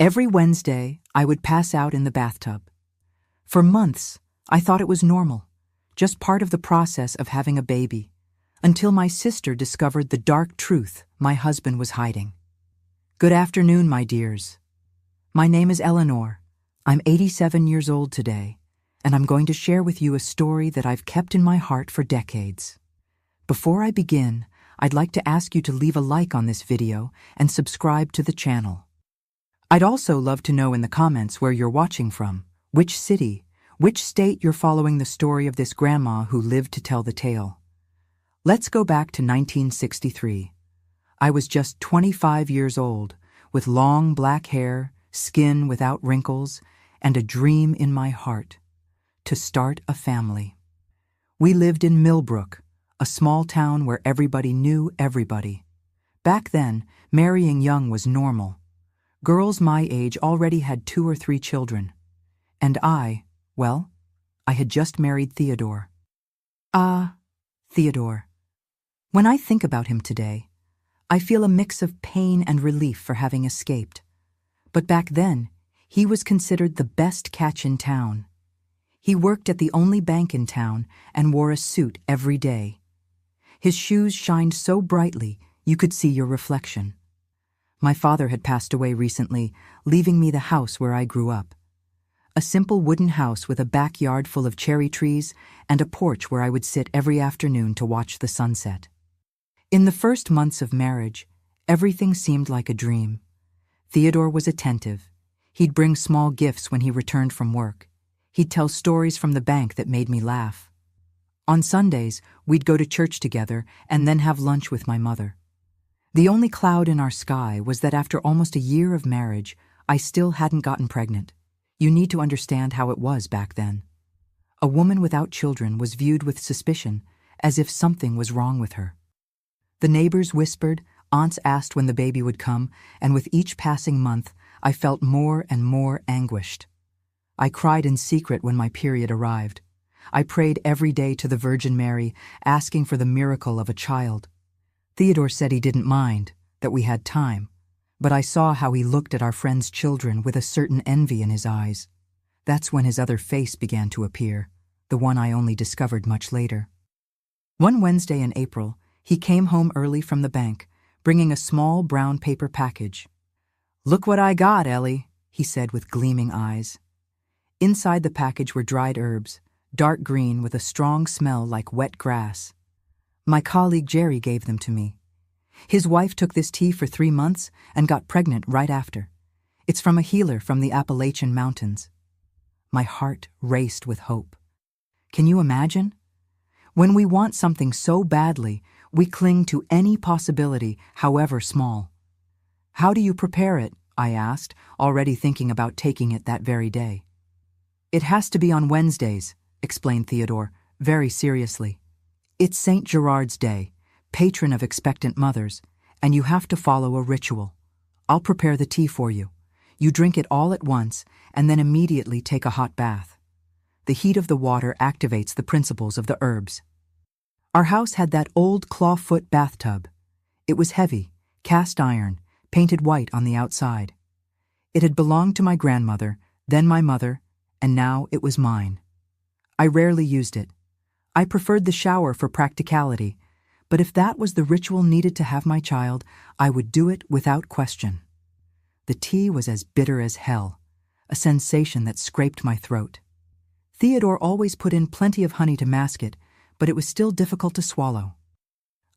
Every Wednesday, I would pass out in the bathtub. For months, I thought it was normal, just part of the process of having a baby, until my sister discovered the dark truth my husband was hiding. Good afternoon, my dears. My name is Eleanor. I'm 87 years old today, and I'm going to share with you a story that I've kept in my heart for decades. Before I begin, I'd like to ask you to leave a like on this video and subscribe to the channel. I'd also love to know in the comments where you're watching from, which city, which state you're following the story of this grandma who lived to tell the tale. Let's go back to 1963. I was just 25 years old, with long black hair, skin without wrinkles, and a dream in my heart: to start a family. We lived in Millbrook, a small town where everybody knew everybody. Back then, marrying young was normal. Girls my age already had 2 or 3 children. And I had just married Theodore. Theodore. When I think about him today, I feel a mix of pain and relief for having escaped. But back then, he was considered the best catch in town. He worked at the only bank in town and wore a suit every day. His shoes shined so brightly you could see your reflection. My father had passed away recently, leaving me the house where I grew up. A simple wooden house with a backyard full of cherry trees and a porch where I would sit every afternoon to watch the sunset. In the first months of marriage, everything seemed like a dream. Theodore was attentive. He'd bring small gifts when he returned from work. He'd tell stories from the bank that made me laugh. On Sundays, we'd go to church together and then have lunch with my mother. The only cloud in our sky was that after almost a year of marriage, I still hadn't gotten pregnant. You need to understand how it was back then. A woman without children was viewed with suspicion, as if something was wrong with her. The neighbors whispered, aunts asked when the baby would come, and with each passing month, I felt more and more anguished. I cried in secret when my period arrived. I prayed every day to the Virgin Mary, asking for the miracle of a child. Theodore said he didn't mind, that we had time, but I saw how he looked at our friends' children with a certain envy in his eyes. That's when his other face began to appear, the one I only discovered much later. One Wednesday in April, he came home early from the bank, bringing a small brown paper package. "Look what I got, Ellie," he said with gleaming eyes. Inside the package were dried herbs, dark green with a strong smell like wet grass. My colleague Jerry gave them to me. His wife took this tea for 3 months and got pregnant right after. It's from a healer from the Appalachian Mountains. My heart raced with hope. Can you imagine? When we want something so badly, we cling to any possibility, however small. "How do you prepare it?" I asked, already thinking about taking it that very day. "It has to be on Wednesdays," explained Theodore, very seriously. "It's St. Gerard's Day, patron of expectant mothers, and you have to follow a ritual. I'll prepare the tea for you. You drink it all at once, and then immediately take a hot bath. The heat of the water activates the principles of the herbs." Our house had that old clawfoot bathtub. It was heavy, cast iron, painted white on the outside. It had belonged to my grandmother, then my mother, and now it was mine. I rarely used it. I preferred the shower for practicality, but if that was the ritual needed to have my child, I would do it without question. The tea was as bitter as hell, a sensation that scraped my throat. Theodore always put in plenty of honey to mask it, but it was still difficult to swallow.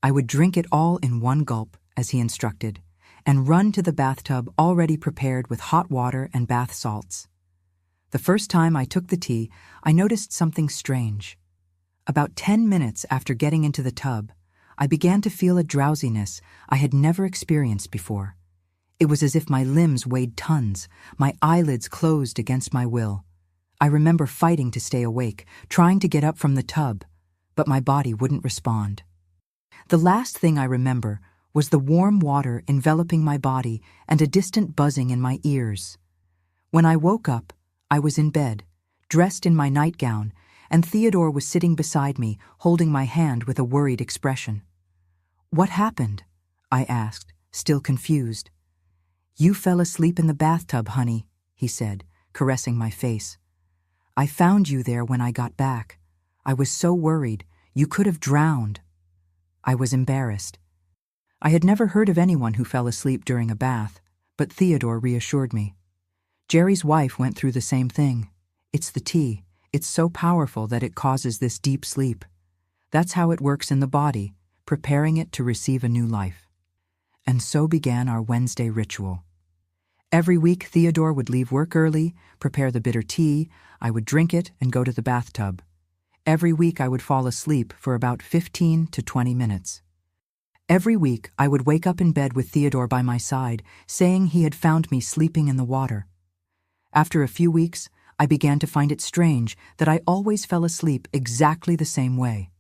I would drink it all in one gulp, as he instructed, and run to the bathtub already prepared with hot water and bath salts. The first time I took the tea, I noticed something strange. About 10 minutes after getting into the tub, I began to feel a drowsiness I had never experienced before. It was as if my limbs weighed tons, my eyelids closed against my will. I remember fighting to stay awake, trying to get up from the tub, but my body wouldn't respond. The last thing I remember was the warm water enveloping my body and a distant buzzing in my ears. When I woke up, I was in bed, dressed in my nightgown, and Theodore was sitting beside me, holding my hand with a worried expression. "What happened?" I asked, still confused. "You fell asleep in the bathtub, honey," he said, caressing my face. "I found you there when I got back. I was so worried. You could have drowned." I was embarrassed. I had never heard of anyone who fell asleep during a bath, but Theodore reassured me. "Jerry's wife went through the same thing. It's the tea. It's so powerful that it causes this deep sleep. That's how it works in the body, preparing it to receive a new life." And so began our Wednesday ritual. Every week, Theodore would leave work early, prepare the bitter tea, I would drink it and go to the bathtub. Every week I would fall asleep for about 15 to 20 minutes. Every week I would wake up in bed with Theodore by my side, saying he had found me sleeping in the water. After a few weeks, I began to find it strange that I always fell asleep exactly the same way.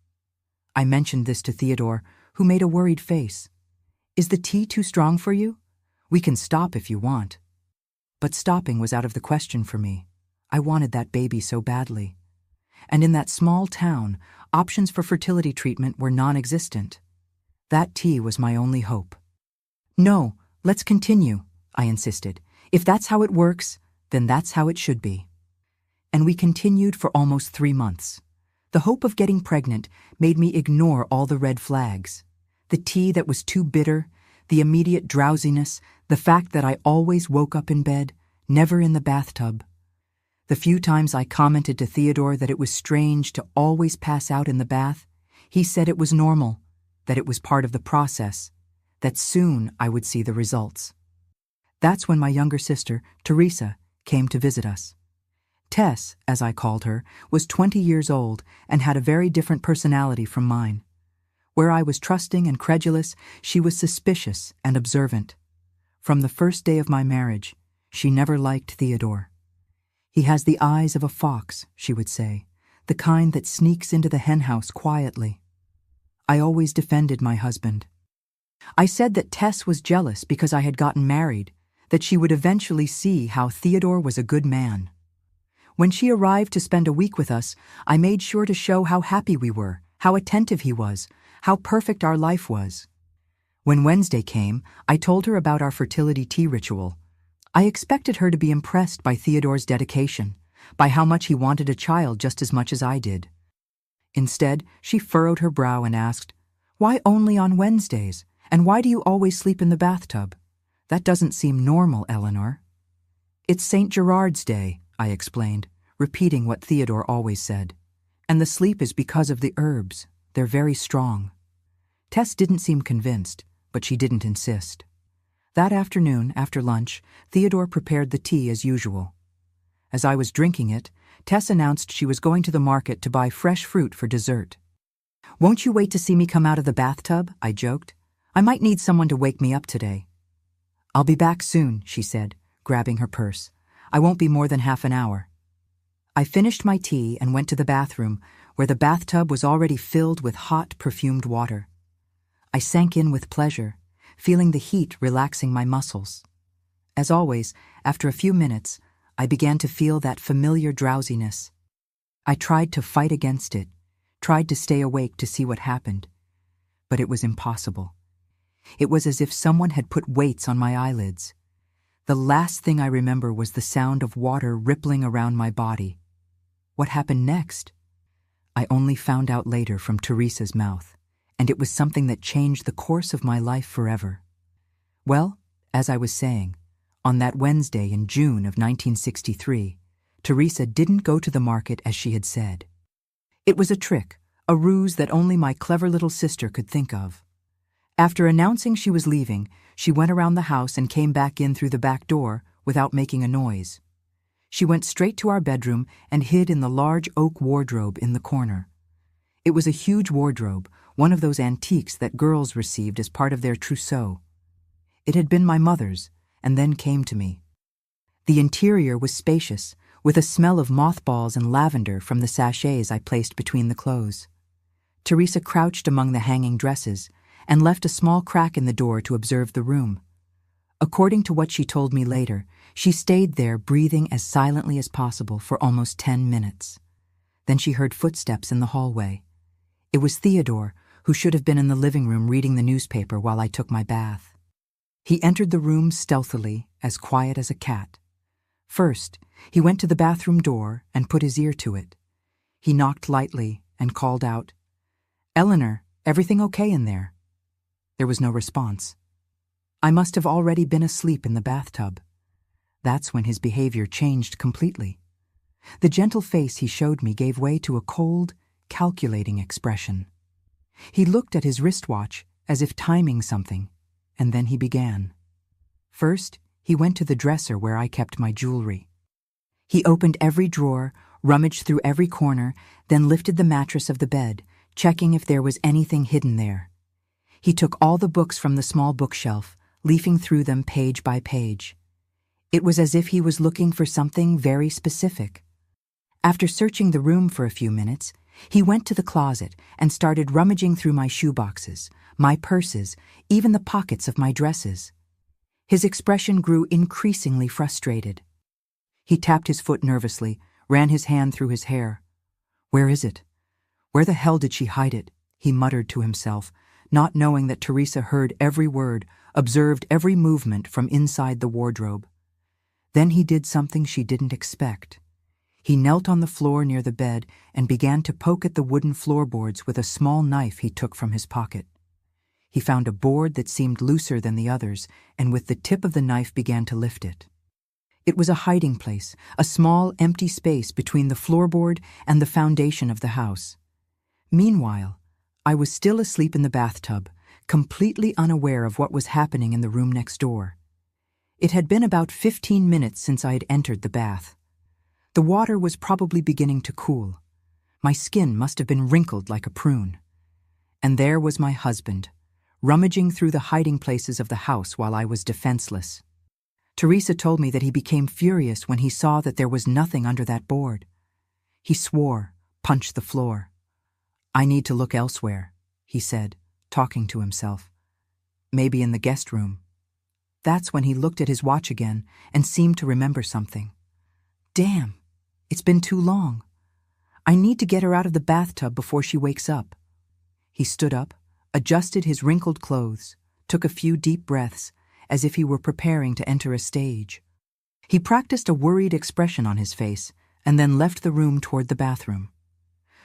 I mentioned this to Theodore, who made a worried face. "Is the tea too strong for you? We can stop if you want." But stopping was out of the question for me. I wanted that baby so badly. And in that small town, options for fertility treatment were non-existent. That tea was my only hope. "No, let's continue," I insisted. "If that's how it works, then that's how it should be." And we continued for almost 3 months. The hope of getting pregnant made me ignore all the red flags. The tea that was too bitter, the immediate drowsiness, the fact that I always woke up in bed, never in the bathtub. The few times I commented to Theodore that it was strange to always pass out in the bath, he said it was normal, that it was part of the process, that soon I would see the results. That's when my younger sister, Teresa, came to visit us. Tess, as I called her, was 20 years old and had a very different personality from mine. Where I was trusting and credulous, she was suspicious and observant. From the first day of my marriage, she never liked Theodore. "He has the eyes of a fox," she would say, "the kind that sneaks into the henhouse quietly." I always defended my husband. I said that Tess was jealous because I had gotten married, that she would eventually see how Theodore was a good man. When she arrived to spend a week with us, I made sure to show how happy we were, how attentive he was, how perfect our life was. When Wednesday came, I told her about our fertility tea ritual. I expected her to be impressed by Theodore's dedication, by how much he wanted a child just as much as I did. Instead, she furrowed her brow and asked, "Why only on Wednesdays? And why do you always sleep in the bathtub? That doesn't seem normal, Eleanor." "It's St. Gerard's Day," I explained, repeating what Theodore always said. "And the sleep is because of the herbs. They're very strong." Tess didn't seem convinced, but she didn't insist. That afternoon, after lunch, Theodore prepared the tea as usual. As I was drinking it, Tess announced she was going to the market to buy fresh fruit for dessert. "Won't you wait to see me come out of the bathtub?" I joked. "I might need someone to wake me up today." "I'll be back soon," she said, grabbing her purse. "I won't be more than half an hour." I finished my tea and went to the bathroom, where the bathtub was already filled with hot, perfumed water. I sank in with pleasure, feeling the heat relaxing my muscles. As always, after a few minutes, I began to feel that familiar drowsiness. I tried to fight against it, tried to stay awake to see what happened, but it was impossible. It was as if someone had put weights on my eyelids. The last thing I remember was the sound of water rippling around my body. What happened next? I only found out later from Teresa's mouth, and it was something that changed the course of my life forever. Well, as I was saying, on that Wednesday in June of 1963, Teresa didn't go to the market as she had said. It was a trick, a ruse that only my clever little sister could think of. After announcing she was leaving, she went around the house and came back in through the back door without making a noise. She went straight to our bedroom and hid in the large oak wardrobe in the corner. It was a huge wardrobe, one of those antiques that girls received as part of their trousseau. It had been my mother's, and then came to me. The interior was spacious, with a smell of mothballs and lavender from the sachets I placed between the clothes. Teresa crouched among the hanging dresses and left a small crack in the door to observe the room. According to what she told me later, she stayed there breathing as silently as possible for almost 10 minutes. Then she heard footsteps in the hallway. It was Theodore, who should have been in the living room reading the newspaper while I took my bath. He entered the room stealthily, as quiet as a cat. First, he went to the bathroom door and put his ear to it. He knocked lightly and called out, "Eleanor, everything okay in there?" There was no response. I must have already been asleep in the bathtub. That's when his behavior changed completely. The gentle face he showed me gave way to a cold, calculating expression. He looked at his wristwatch as if timing something, and then he began. First, he went to the dresser where I kept my jewelry. He opened every drawer, rummaged through every corner, then lifted the mattress of the bed, checking if there was anything hidden there. He took all the books from the small bookshelf, leafing through them page by page. It was as if he was looking for something very specific. After searching the room for a few minutes, he went to the closet and started rummaging through my shoeboxes, my purses, even the pockets of my dresses. His expression grew increasingly frustrated. He tapped his foot nervously, ran his hand through his hair. "Where is it? Where the hell did she hide it?" he muttered to himself, not knowing that Teresa heard every word, observed every movement from inside the wardrobe. Then he did something she didn't expect. He knelt on the floor near the bed and began to poke at the wooden floorboards with a small knife he took from his pocket. He found a board that seemed looser than the others, and with the tip of the knife began to lift it. It was a hiding place, a small, empty space between the floorboard and the foundation of the house. Meanwhile, I was still asleep in the bathtub, completely unaware of what was happening in the room next door. It had been about 15 minutes since I had entered the bath. The water was probably beginning to cool. My skin must have been wrinkled like a prune. And there was my husband, rummaging through the hiding places of the house while I was defenseless. Teresa told me that he became furious when he saw that there was nothing under that board. He swore, punched the floor. "I need to look elsewhere," he said, talking to himself. "Maybe in the guest room." That's when he looked at his watch again and seemed to remember something. "Damn, it's been too long. I need to get her out of the bathtub before she wakes up." He stood up, adjusted his wrinkled clothes, took a few deep breaths, as if he were preparing to enter a stage. He practiced a worried expression on his face and then left the room toward the bathroom.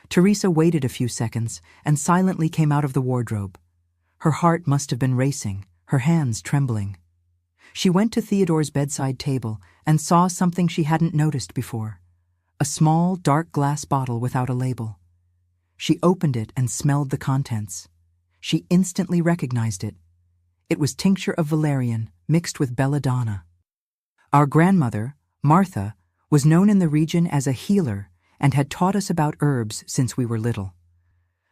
Teresa waited a few seconds and silently came out of the wardrobe. Her heart must have been racing, her hands trembling. She went to Theodore's bedside table and saw something she hadn't noticed before, a small, dark glass bottle without a label. She opened it and smelled the contents. She instantly recognized it. It was tincture of valerian mixed with belladonna. Our grandmother, Martha, was known in the region as a healer and had taught us about herbs since we were little.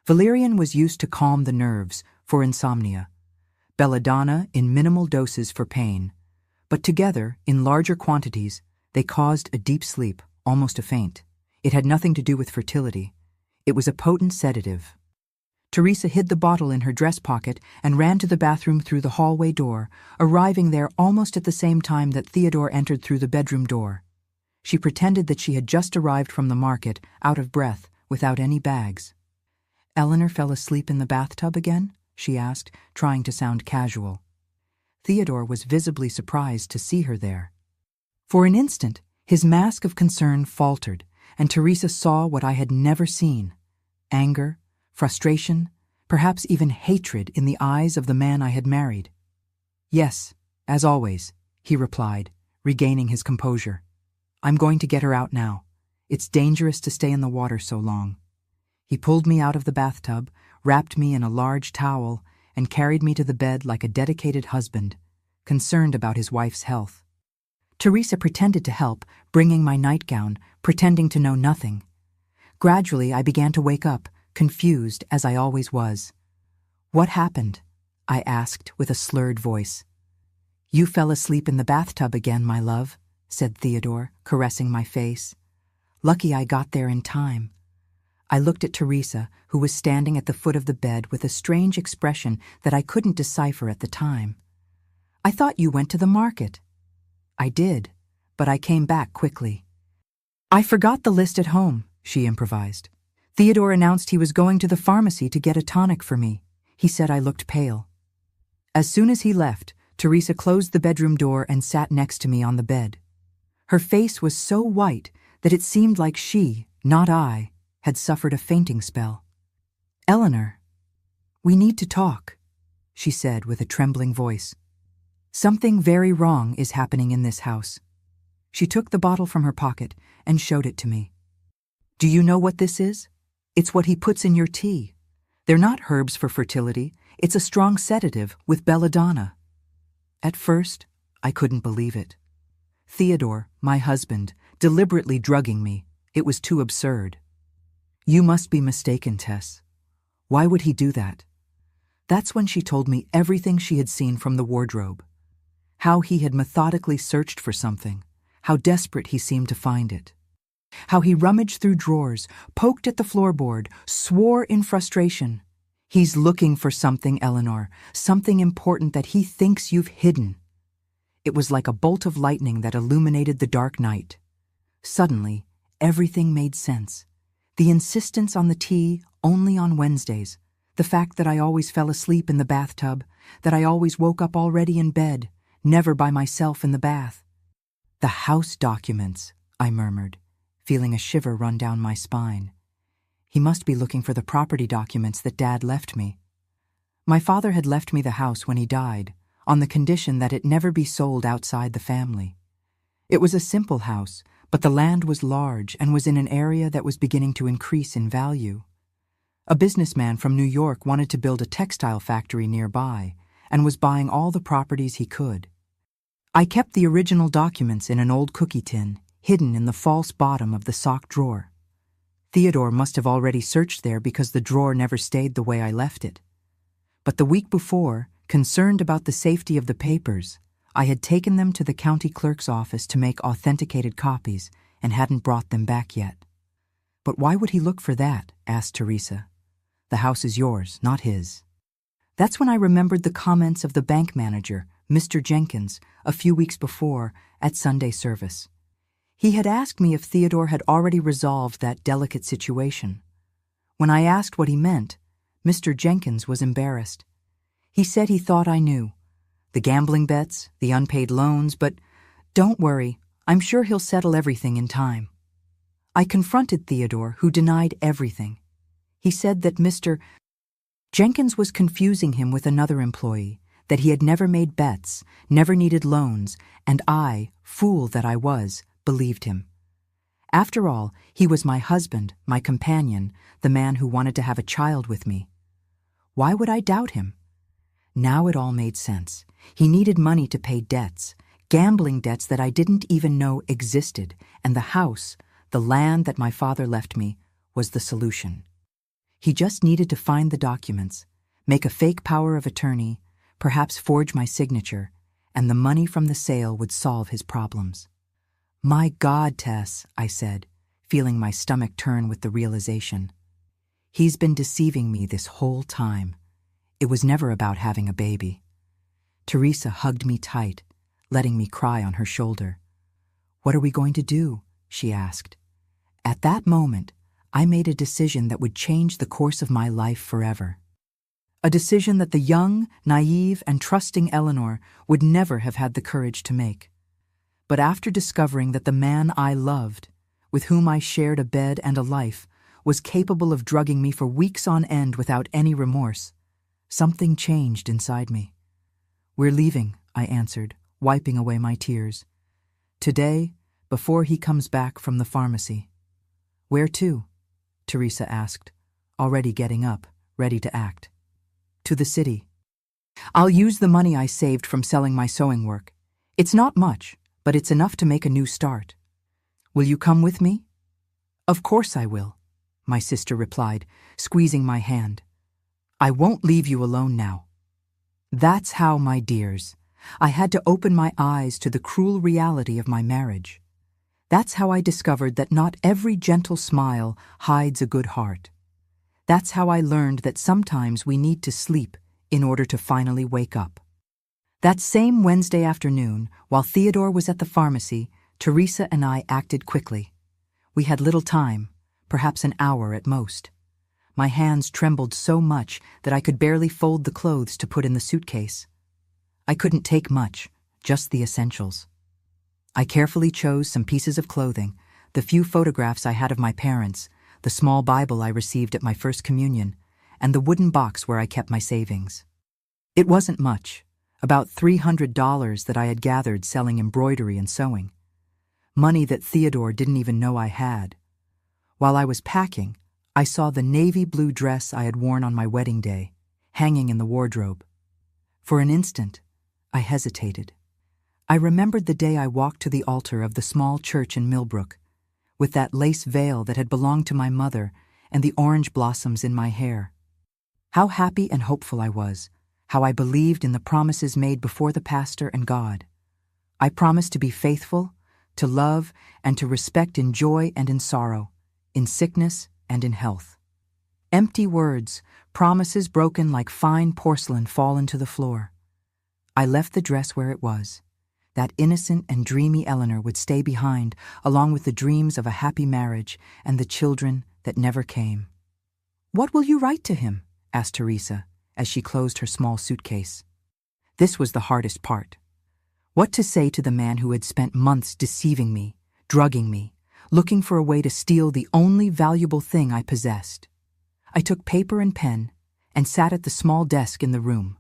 Valerian was used to calm the nerves for insomnia, belladonna in minimal doses for pain, but together, in larger quantities, they caused a deep sleep, almost a faint. It had nothing to do with fertility. It was a potent sedative. Teresa hid the bottle in her dress pocket and ran to the bathroom through the hallway door, arriving there almost at the same time that Theodore entered through the bedroom door. She pretended that she had just arrived from the market, out of breath, without any bags. "Eleanor fell asleep in the bathtub again?" she asked, trying to sound casual. Theodore was visibly surprised to see her there. For an instant, his mask of concern faltered, and Teresa saw what I had never seen: anger, frustration, perhaps even hatred in the eyes of the man I had married. "Yes, as always," he replied, regaining his composure. "I'm going to get her out now. It's dangerous to stay in the water so long." He pulled me out of the bathtub, wrapped me in a large towel, and carried me to the bed like a dedicated husband, concerned about his wife's health. Teresa pretended to help, bringing my nightgown, pretending to know nothing. Gradually, I began to wake up, confused as I always was. "What happened?" I asked with a slurred voice. "You fell asleep in the bathtub again, my love," said Theodore, caressing my face. "Lucky I got there in time." I looked at Teresa, who was standing at the foot of the bed with a strange expression that I couldn't decipher at the time. "I thought you went to the market." "I did, but I came back quickly." "I forgot the list at home," she improvised. "Theodore announced he was going to the pharmacy to get a tonic for me. He said I looked pale." As soon as he left, Teresa closed the bedroom door and sat next to me on the bed. Her face was so white that it seemed like she, not I, had suffered a fainting spell. "Eleanor, we need to talk," she said with a trembling voice. "Something very wrong is happening in this house." She took the bottle from her pocket and showed it to me. "Do you know what this is? It's what he puts in your tea. They're not herbs for fertility. It's a strong sedative with belladonna." At first, I couldn't believe it. Theodore, my husband, deliberately drugging me. It was too absurd. "You must be mistaken, Tess. Why would he do that?" That's when she told me everything she had seen from the wardrobe. How he had methodically searched for something, how desperate he seemed to find it. How he rummaged through drawers, poked at the floorboard, swore in frustration. "He's looking for something, Eleanor, something important that he thinks you've hidden." It was like a bolt of lightning that illuminated the dark night. Suddenly, everything made sense. The insistence on the tea only on Wednesdays, the fact that I always fell asleep in the bathtub, that I always woke up already in bed, never by myself in the bath. "The house documents," I murmured, feeling a shiver run down my spine. He must be looking for the property documents that Dad left me. My father had left me the house when he died, on the condition that it never be sold outside the family. It was a simple house, but the land was large and was in an area that was beginning to increase in value. A businessman from New York wanted to build a textile factory nearby and was buying all the properties he could. I kept the original documents in an old cookie tin, hidden in the false bottom of the sock drawer. Theodore must have already searched there because the drawer never stayed the way I left it. But the week before, concerned about the safety of the papers, I had taken them to the county clerk's office to make authenticated copies and hadn't brought them back yet. "But why would he look for that?" asked Teresa. "The house is yours, not his." That's when I remembered the comments of the bank manager, Mr. Jenkins, a few weeks before at Sunday service. He had asked me if Theodore had already resolved that delicate situation. When I asked what he meant, Mr. Jenkins was embarrassed. He said he thought I knew. The gambling bets, the unpaid loans, but don't worry, I'm sure he'll settle everything in time. I confronted Theodore, who denied everything. He said that Mr. Jenkins was confusing him with another employee, that he had never made bets, never needed loans, and I, fool that I was, believed him. After all, he was my husband, my companion, the man who wanted to have a child with me. Why would I doubt him? Now it all made sense. He needed money to pay debts, gambling debts that I didn't even know existed, and the house, the land that my father left me, was the solution. He just needed to find the documents, make a fake power of attorney, perhaps forge my signature, and the money from the sale would solve his problems. "My God, Tess," I said, feeling my stomach turn with the realization. "He's been deceiving me this whole time. It was never about having a baby." Teresa hugged me tight, letting me cry on her shoulder. "What are we going to do?" she asked. At that moment, I made a decision that would change the course of my life forever. A decision that the young, naive, and trusting Eleanor would never have had the courage to make. But after discovering that the man I loved, with whom I shared a bed and a life, was capable of drugging me for weeks on end without any remorse, something changed inside me. "We're leaving," I answered, wiping away my tears. "Today, before he comes back from the pharmacy." "Where to?" Teresa asked, already getting up, ready to act. "To the city. I'll use the money I saved from selling my sewing work. It's not much, but it's enough to make a new start. Will you come with me?" "Of course I will," my sister replied, squeezing my hand. "I won't leave you alone now." That's how, my dears, I had to open my eyes to the cruel reality of my marriage. That's how I discovered that not every gentle smile hides a good heart. That's how I learned that sometimes we need to sleep in order to finally wake up. That same Wednesday afternoon, while Theodore was at the pharmacy, Teresa and I acted quickly. We had little time, perhaps an hour at most. My hands trembled so much that I could barely fold the clothes to put in the suitcase. I couldn't take much, just the essentials. I carefully chose some pieces of clothing, the few photographs I had of my parents, the small Bible I received at my first communion, and the wooden box where I kept my savings. It wasn't much, about $300 that I had gathered selling embroidery and sewing. Money that Theodore didn't even know I had. While I was packing, I saw the navy blue dress I had worn on my wedding day, hanging in the wardrobe. For an instant, I hesitated. I remembered the day I walked to the altar of the small church in Millbrook, with that lace veil that had belonged to my mother and the orange blossoms in my hair. How happy and hopeful I was, how I believed in the promises made before the pastor and God. I promised to be faithful, to love, and to respect in joy and in sorrow, in sickness and in health. Empty words, promises broken like fine porcelain fallen to the floor. I left the dress where it was. That innocent and dreamy Eleanor would stay behind, along with the dreams of a happy marriage and the children that never came. "What will you write to him?" asked Teresa, as she closed her small suitcase. This was the hardest part. What to say to the man who had spent months deceiving me, drugging me, looking for a way to steal the only valuable thing I possessed. I took paper and pen and sat at the small desk in the room.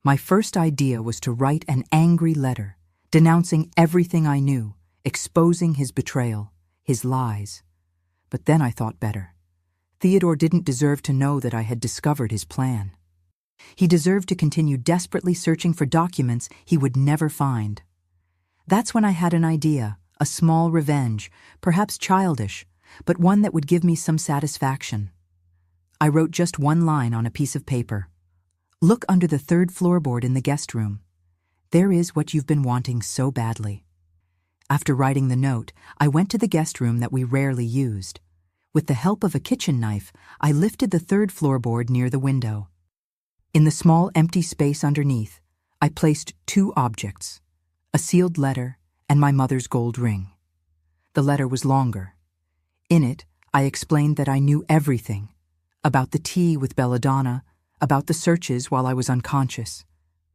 My first idea was to write an angry letter, denouncing everything I knew, exposing his betrayal, his lies. But then I thought better. Theodore didn't deserve to know that I had discovered his plan. He deserved to continue desperately searching for documents he would never find. That's when I had an idea, a small revenge, perhaps childish, but one that would give me some satisfaction. I wrote just one line on a piece of paper. "Look under the third floorboard in the guest room. There is what you've been wanting so badly." After writing the note, I went to the guest room that we rarely used. With the help of a kitchen knife, I lifted the third floorboard near the window. In the small empty space underneath, I placed two objects, a sealed letter and my mother's gold ring. The letter was longer. In it, I explained that I knew everything, about the tea with Belladonna, about the searches while I was unconscious,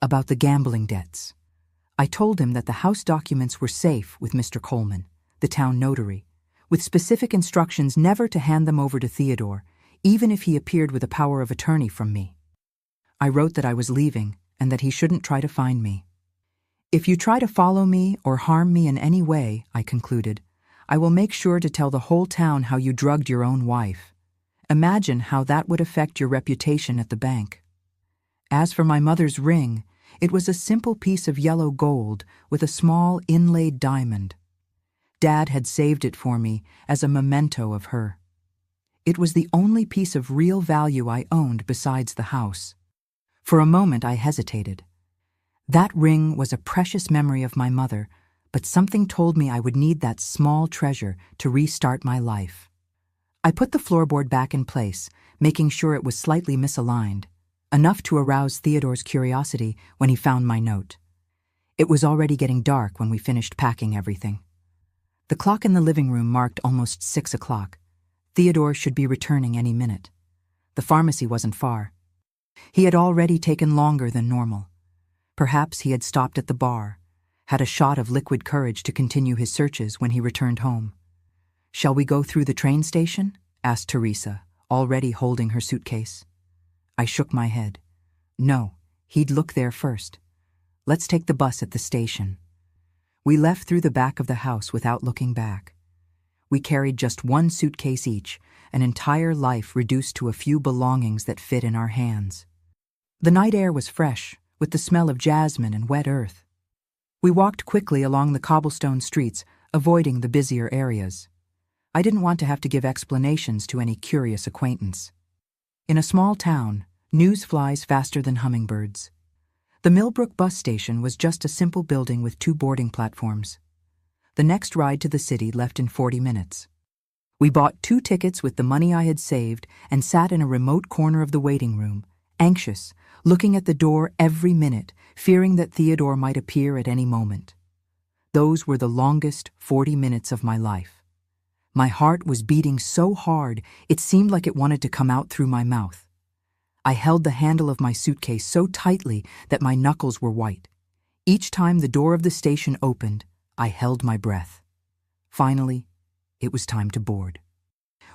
about the gambling debts. I told him that the house documents were safe with Mr. Coleman, the town notary, with specific instructions never to hand them over to Theodore, even if he appeared with a power of attorney from me. I wrote that I was leaving and that he shouldn't try to find me. "If you try to follow me or harm me in any way," I concluded, "I will make sure to tell the whole town how you drugged your own wife. Imagine how that would affect your reputation at the bank." As for my mother's ring, it was a simple piece of yellow gold with a small inlaid diamond. Dad had saved it for me as a memento of her. It was the only piece of real value I owned besides the house. For a moment I hesitated. That ring was a precious memory of my mother, but something told me I would need that small treasure to restart my life. I put the floorboard back in place, making sure it was slightly misaligned, enough to arouse Theodore's curiosity when he found my note. It was already getting dark when we finished packing everything. The clock in the living room marked almost 6 o'clock. Theodore should be returning any minute. The pharmacy wasn't far. He had already taken longer than normal. Perhaps he had stopped at the bar, had a shot of liquid courage to continue his searches when he returned home. "Shall we go through the train station?" asked Teresa, already holding her suitcase. I shook my head. No, he'd look there first. Let's take the bus at the station. We left through the back of the house without looking back. We carried just one suitcase each, an entire life reduced to a few belongings that fit in our hands. The night air was fresh, with the smell of jasmine and wet earth. We walked quickly along the cobblestone streets, avoiding the busier areas. I didn't want to have to give explanations to any curious acquaintance. In a small town, news flies faster than hummingbirds. The Millbrook bus station was just a simple building with 2 boarding platforms. The next ride to the city left in 40 minutes. We bought 2 tickets with the money I had saved and sat in a remote corner of the waiting room, anxious, looking at the door every minute, fearing that Theodore might appear at any moment. Those were the longest 40 minutes of my life. My heart was beating so hard it seemed like it wanted to come out through my mouth. I held the handle of my suitcase so tightly that my knuckles were white. Each time the door of the station opened, I held my breath. Finally, it was time to board.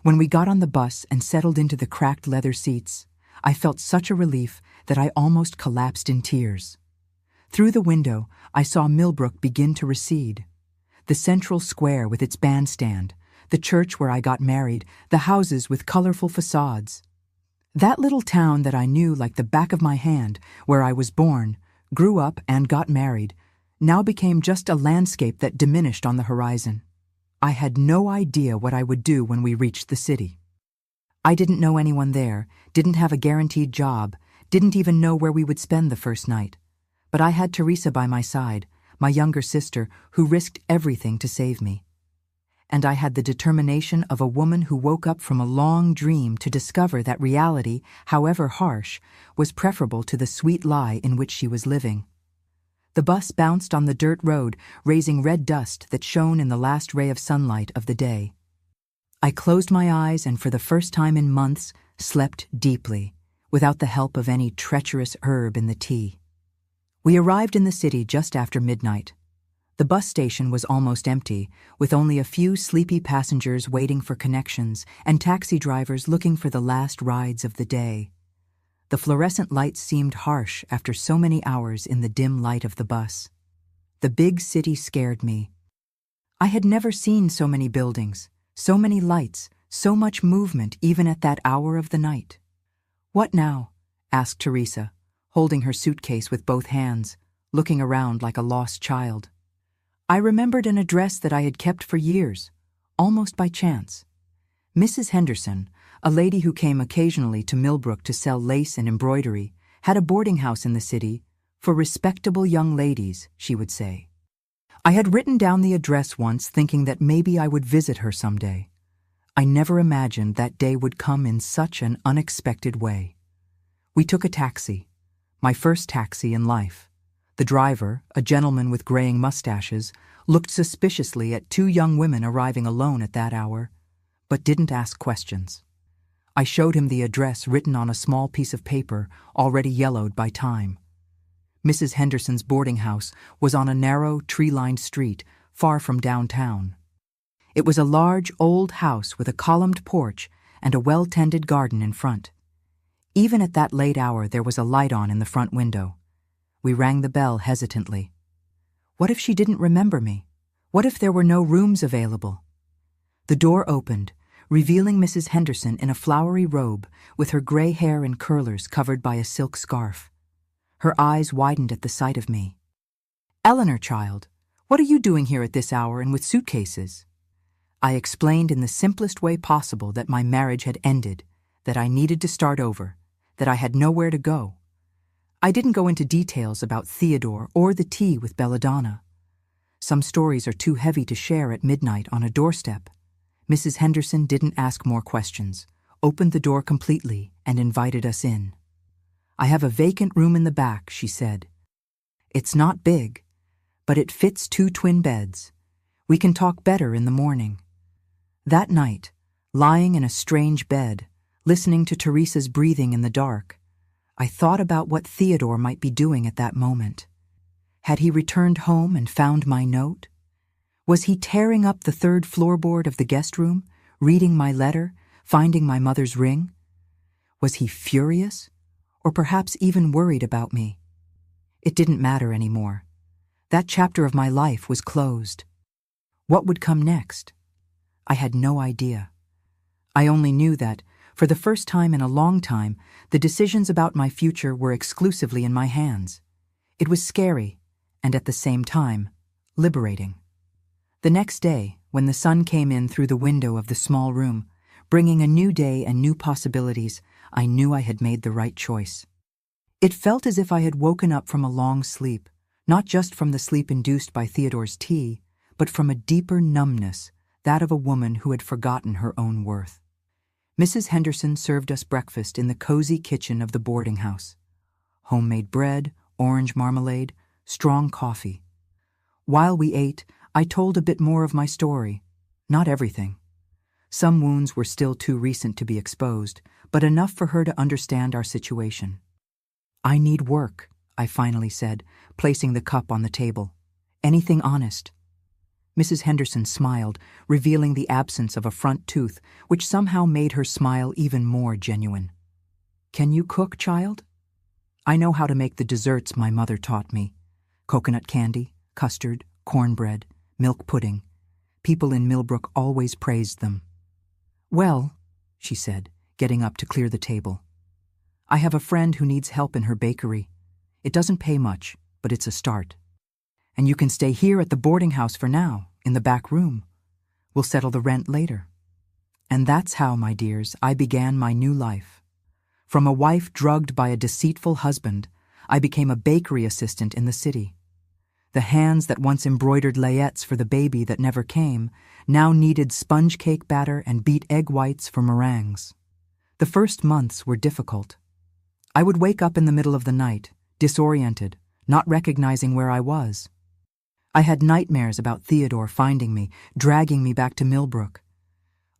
When we got on the bus and settled into the cracked leather seats, I felt such a relief that I almost collapsed in tears. Through the window, I saw Millbrook begin to recede. The central square with its bandstand, the church where I got married, the houses with colorful facades. That little town that I knew like the back of my hand, where I was born, grew up and got married, now became just a landscape that diminished on the horizon. I had no idea what I would do when we reached the city. I didn't know anyone there, didn't have a guaranteed job, didn't even know where we would spend the first night. But I had Teresa by my side, my younger sister, who risked everything to save me. And I had the determination of a woman who woke up from a long dream to discover that reality, however harsh, was preferable to the sweet lie in which she was living. The bus bounced on the dirt road, raising red dust that shone in the last ray of sunlight of the day. I closed my eyes and for the first time in months slept deeply, without the help of any treacherous herb in the tea. We arrived in the city just after midnight. The bus station was almost empty, with only a few sleepy passengers waiting for connections and taxi drivers looking for the last rides of the day. The fluorescent lights seemed harsh after so many hours in the dim light of the bus. The big city scared me. I had never seen so many buildings, so many lights, so much movement even at that hour of the night. "What now?" asked Teresa, holding her suitcase with both hands, looking around like a lost child. I remembered an address that I had kept for years, almost by chance. Mrs. Henderson, a lady who came occasionally to Millbrook to sell lace and embroidery, had a boarding house in the city for respectable young ladies, she would say. I had written down the address once thinking that maybe I would visit her someday. I never imagined that day would come in such an unexpected way. We took a taxi, my first taxi in life. The driver, a gentleman with graying mustaches, looked suspiciously at two young women arriving alone at that hour, but didn't ask questions. I showed him the address written on a small piece of paper, already yellowed by time. Mrs. Henderson's boarding house was on a narrow, tree-lined street, far from downtown. It was a large, old house with a columned porch and a well-tended garden in front. Even at that late hour, there was a light on in the front window. We rang the bell hesitantly. What if she didn't remember me? What if there were no rooms available? The door opened, revealing Mrs. Henderson in a flowery robe with her gray hair in curlers covered by a silk scarf. Her eyes widened at the sight of me. "Eleanor, child, what are you doing here at this hour and with suitcases?" I explained in the simplest way possible that my marriage had ended, that I needed to start over, that I had nowhere to go. I didn't go into details about Theodore or the tea with Belladonna. Some stories are too heavy to share at midnight on a doorstep. Mrs. Henderson didn't ask more questions, opened the door completely, and invited us in. "I have a vacant room in the back," she said. "It's not big, but it fits 2 twin beds. We can talk better in the morning." That night, lying in a strange bed, listening to Teresa's breathing in the dark, I thought about what Theodore might be doing at that moment. Had he returned home and found my note? Was he tearing up the 3rd floorboard of the guest room, reading my letter, finding my mother's ring? Was he furious, or perhaps even worried about me? It didn't matter anymore. That chapter of my life was closed. What would come next? I had no idea. I only knew that, for the first time in a long time, the decisions about my future were exclusively in my hands. It was scary, and at the same time, liberating. The next day, when the sun came in through the window of the small room, bringing a new day and new possibilities, I knew I had made the right choice. It felt as if I had woken up from a long sleep, not just from the sleep induced by Theodore's tea, but from a deeper numbness, that of a woman who had forgotten her own worth. Mrs. Henderson served us breakfast in the cozy kitchen of the boarding house. Homemade bread, orange marmalade, strong coffee. While we ate, I told a bit more of my story. Not everything. Some wounds were still too recent to be exposed, but enough for her to understand our situation. "I need work," I finally said, placing the cup on the table. "Anything honest." Mrs. Henderson smiled, revealing the absence of a front tooth, which somehow made her smile even more genuine. "Can you cook, child?" "I know how to make the desserts my mother taught me. Coconut candy, custard, cornbread, milk pudding. People in Millbrook always praised them." "Well," she said, getting up to clear the table, "I have a friend who needs help in her bakery. It doesn't pay much, but it's a start. And you can stay here at the boarding house for now, in the back room. We'll settle the rent later." And that's how, my dears, I began my new life. From a wife drugged by a deceitful husband, I became a bakery assistant in the city. The hands that once embroidered layettes for the baby that never came now kneaded sponge cake batter and beat egg whites for meringues. The first months were difficult. I would wake up in the middle of the night, disoriented, not recognizing where I was. I had nightmares about Theodore finding me, dragging me back to Millbrook.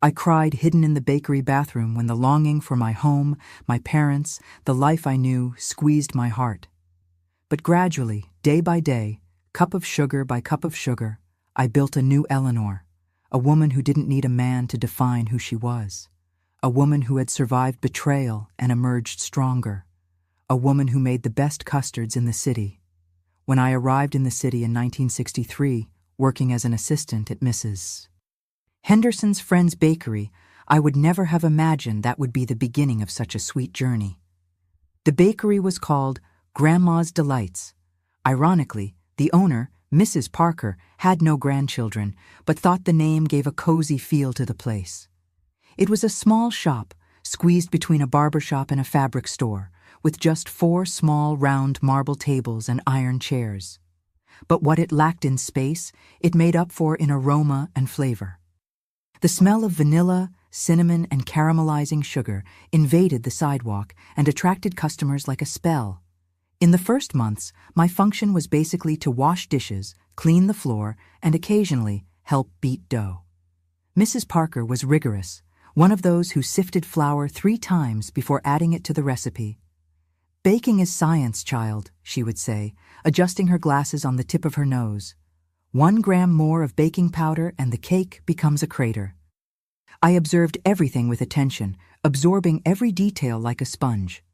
I cried hidden in the bakery bathroom when the longing for my home, my parents, the life I knew, squeezed my heart. But gradually, day by day, cup of sugar by cup of sugar, I built a new Eleanor, a woman who didn't need a man to define who she was, a woman who had survived betrayal and emerged stronger, a woman who made the best custards in the city. When I arrived in the city in 1963, working as an assistant at Mrs. Henderson's Friend's Bakery, I would never have imagined that would be the beginning of such a sweet journey. The bakery was called Grandma's Delights. Ironically, the owner, Mrs. Parker, had no grandchildren, but thought the name gave a cozy feel to the place. It was a small shop, squeezed between a barber shop and a fabric store, with just 4 small round marble tables and iron chairs. But what it lacked in space, it made up for in aroma and flavor. The smell of vanilla, cinnamon, and caramelizing sugar invaded the sidewalk and attracted customers like a spell. In the first months, my function was basically to wash dishes, clean the floor, and occasionally help beat dough. Mrs. Parker was rigorous, one of those who sifted flour 3 times before adding it to the recipe. "Baking is science, child," she would say, adjusting her glasses on the tip of her nose. 1 gram more of baking powder and the cake becomes a crater. I observed everything with attention, absorbing every detail like a sponge.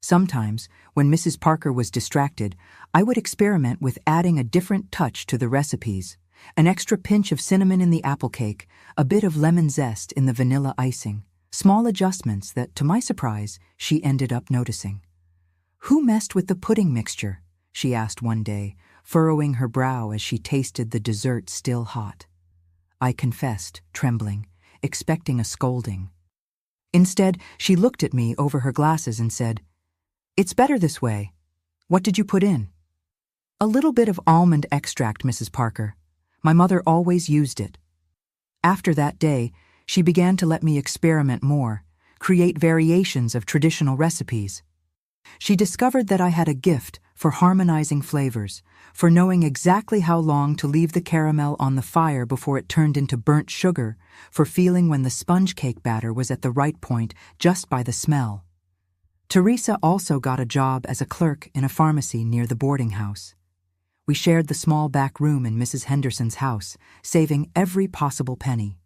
Sometimes, when Mrs. Parker was distracted, I would experiment with adding a different touch to the recipes, an extra pinch of cinnamon in the apple cake, a bit of lemon zest in the vanilla icing, small adjustments that, to my surprise, she ended up noticing. "Who messed with the pudding mixture?" she asked one day, furrowing her brow as she tasted the dessert still hot. I confessed, trembling, expecting a scolding. Instead, she looked at me over her glasses and said, "It's better this way. What did you put in?" "A little bit of almond extract, Mrs. Parker. My mother always used it." After that day, she began to let me experiment more, create variations of traditional recipes. She discovered that I had a gift for harmonizing flavors, for knowing exactly how long to leave the caramel on the fire before it turned into burnt sugar, for feeling when the sponge cake batter was at the right point just by the smell. Teresa also got a job as a clerk in a pharmacy near the boarding house. We shared the small back room in Mrs. Henderson's house, saving every possible penny.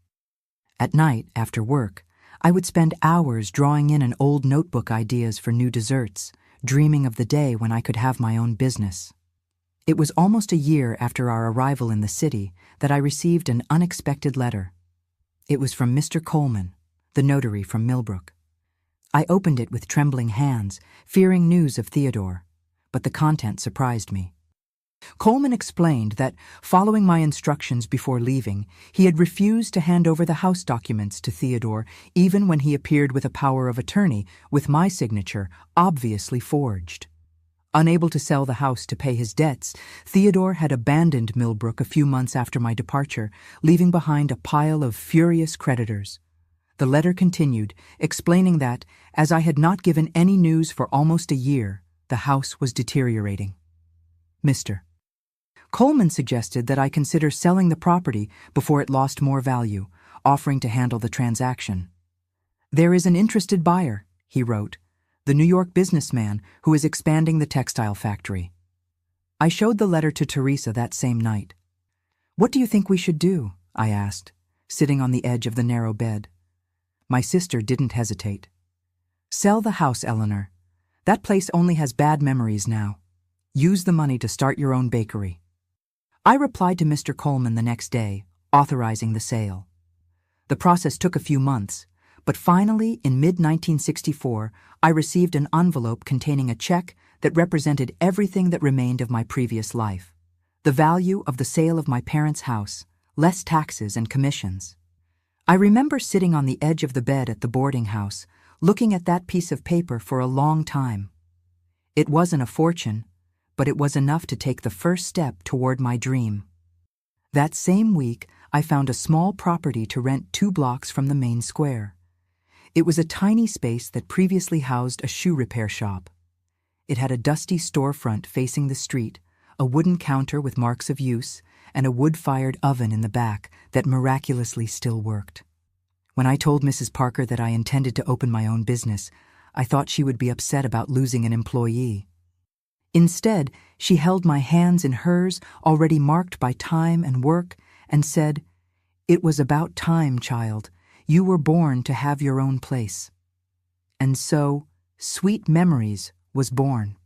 At night, after work, I would spend hours drawing in an old notebook ideas for new desserts, dreaming of the day when I could have my own business. It was almost a year after our arrival in the city that I received an unexpected letter. It was from Mr. Coleman, the notary from Millbrook. I opened it with trembling hands, fearing news of Theodore, but the content surprised me. Coleman explained that, following my instructions before leaving, he had refused to hand over the house documents to Theodore even when he appeared with a power of attorney with my signature obviously forged. Unable to sell the house to pay his debts, Theodore had abandoned Millbrook a few months after my departure, leaving behind a pile of furious creditors. The letter continued, explaining that, as I had not given any news for almost a year, the house was deteriorating. Mr. Coleman suggested that I consider selling the property before it lost more value, offering to handle the transaction. "There is an interested buyer," he wrote, "the New York businessman who is expanding the textile factory." I showed the letter to Teresa that same night. "What do you think we should do?" I asked, sitting on the edge of the narrow bed. My sister didn't hesitate. "Sell the house, Eleanor. That place only has bad memories now. Use the money to start your own bakery." I replied to Mr. Coleman the next day, authorizing the sale. The process took a few months, but finally, in mid-1964, I received an envelope containing a check that represented everything that remained of my previous life. The value of the sale of my parents' house, less taxes and commissions. I remember sitting on the edge of the bed at the boarding house, looking at that piece of paper for a long time. It wasn't a fortune, but it was enough to take the first step toward my dream. That same week, I found a small property to rent 2 blocks from the main square. It was a tiny space that previously housed a shoe repair shop. It had a dusty storefront facing the street, a wooden counter with marks of use, and a wood-fired oven in the back that miraculously still worked. When I told Mrs. Parker that I intended to open my own business, I thought she would be upset about losing an employee. Instead, she held my hands in hers, already marked by time and work, and said, "It was about time, child. You were born to have your own place." And so, Sweet Memories was born.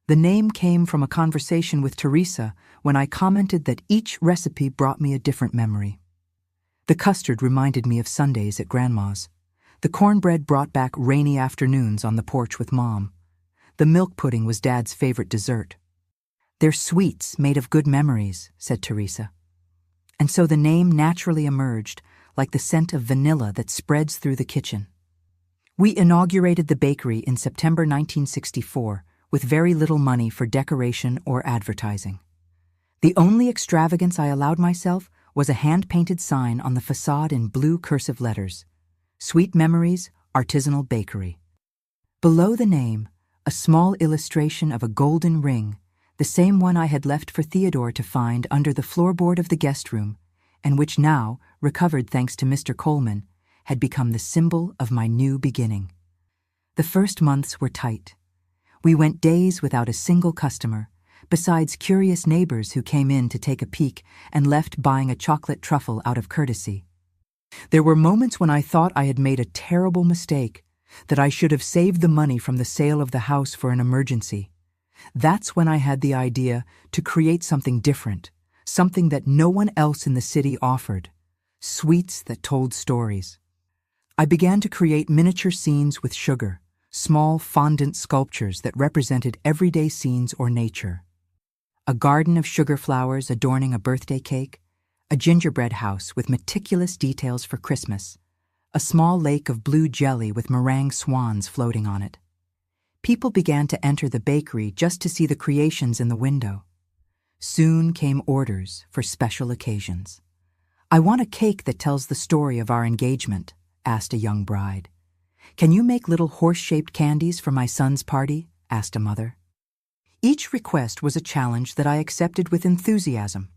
The name came from a conversation with Teresa when I commented that each recipe brought me a different memory. The custard reminded me of Sundays at Grandma's. The cornbread brought back rainy afternoons on the porch with Mom. The milk pudding was Dad's favorite dessert. "They're sweets made of good memories," said Teresa. And so the name naturally emerged, like the scent of vanilla that spreads through the kitchen. We inaugurated the bakery in September 1964 with very little money for decoration or advertising. The only extravagance I allowed myself was a hand-painted sign on the facade in blue cursive letters, "Sweet Memories, Artisanal Bakery." Below the name, a small illustration of a golden ring, the same one I had left for Theodore to find under the floorboard of the guest room, and which now, recovered thanks to Mr. Coleman, had become the symbol of my new beginning. The first months were tight. We went days without a single customer, besides curious neighbors who came in to take a peek and left buying a chocolate truffle out of courtesy. There were moments when I thought I had made a terrible mistake, that I should have saved the money from the sale of the house for an emergency. That's when I had the idea to create something different, something that no one else in the city offered, sweets that told stories. I began to create miniature scenes with sugar, small fondant sculptures that represented everyday scenes or nature. A garden of sugar flowers adorning a birthday cake, a gingerbread house with meticulous details for Christmas, a small lake of blue jelly with meringue swans floating on it. People began to enter the bakery just to see the creations in the window. Soon came orders for special occasions. "I want a cake that tells the story of our engagement," asked a young bride. "Can you make little horse-shaped candies for my son's party?" asked a mother. Each request was a challenge that I accepted with enthusiasm.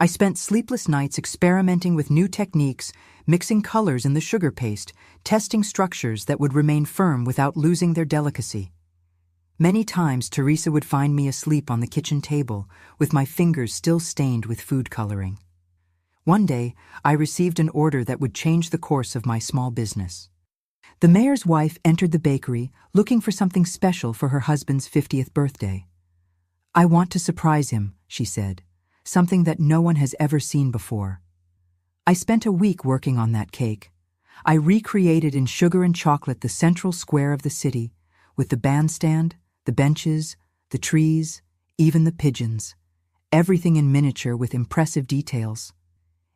I spent sleepless nights experimenting with new techniques, mixing colors in the sugar paste, testing structures that would remain firm without losing their delicacy. Many times Teresa would find me asleep on the kitchen table, with my fingers still stained with food coloring. One day, I received an order that would change the course of my small business. The mayor's wife entered the bakery looking for something special for her husband's 50th birthday. "I want to surprise him," she said, "something that no one has ever seen before." I spent a week working on that cake. I recreated in sugar and chocolate the central square of the city, with the bandstand, the benches, the trees, even the pigeons, everything in miniature with impressive details.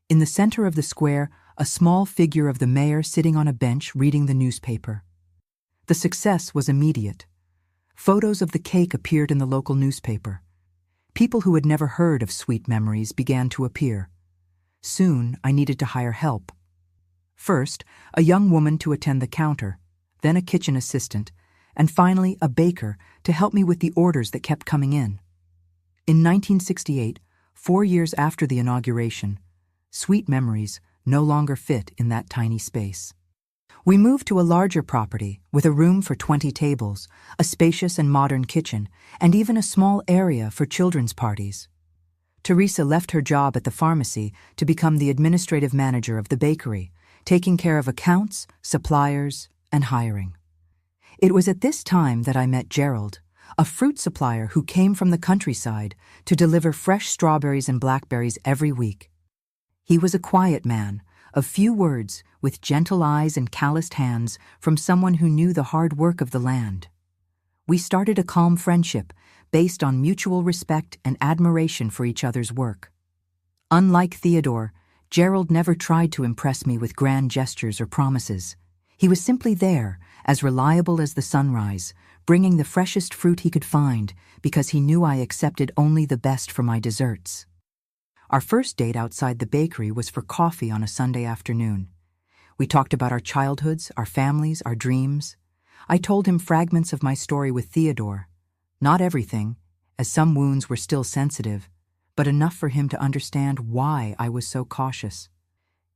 In the center of the square, a small figure of the mayor sitting on a bench reading the newspaper. The success was immediate. Photos of the cake appeared in the local newspaper. People who had never heard of Sweet Memories began to appear. Soon, I needed to hire help. First, a young woman to attend the counter, then a kitchen assistant, and finally a baker to help me with the orders that kept coming in. In 1968, 4 years after the inauguration, Sweet Memories no longer fit in that tiny space. We moved to a larger property with a room for 20 tables, a spacious and modern kitchen, and even a small area for children's parties. Teresa left her job at the pharmacy to become the administrative manager of the bakery, taking care of accounts, suppliers, and hiring. It was at this time that I met Gerald, a fruit supplier who came from the countryside to deliver fresh strawberries and blackberries every week. He was a quiet man, of few words, with gentle eyes and calloused hands from someone who knew the hard work of the land. We started a calm friendship based on mutual respect and admiration for each other's work. Unlike Theodore, Gerald never tried to impress me with grand gestures or promises. He was simply there, as reliable as the sunrise, bringing the freshest fruit he could find because he knew I accepted only the best for my desserts. Our first date outside the bakery was for coffee on a Sunday afternoon. We talked about our childhoods, our families, our dreams. I told him fragments of my story with Theodore. Not everything, as some wounds were still sensitive, but enough for him to understand why I was so cautious.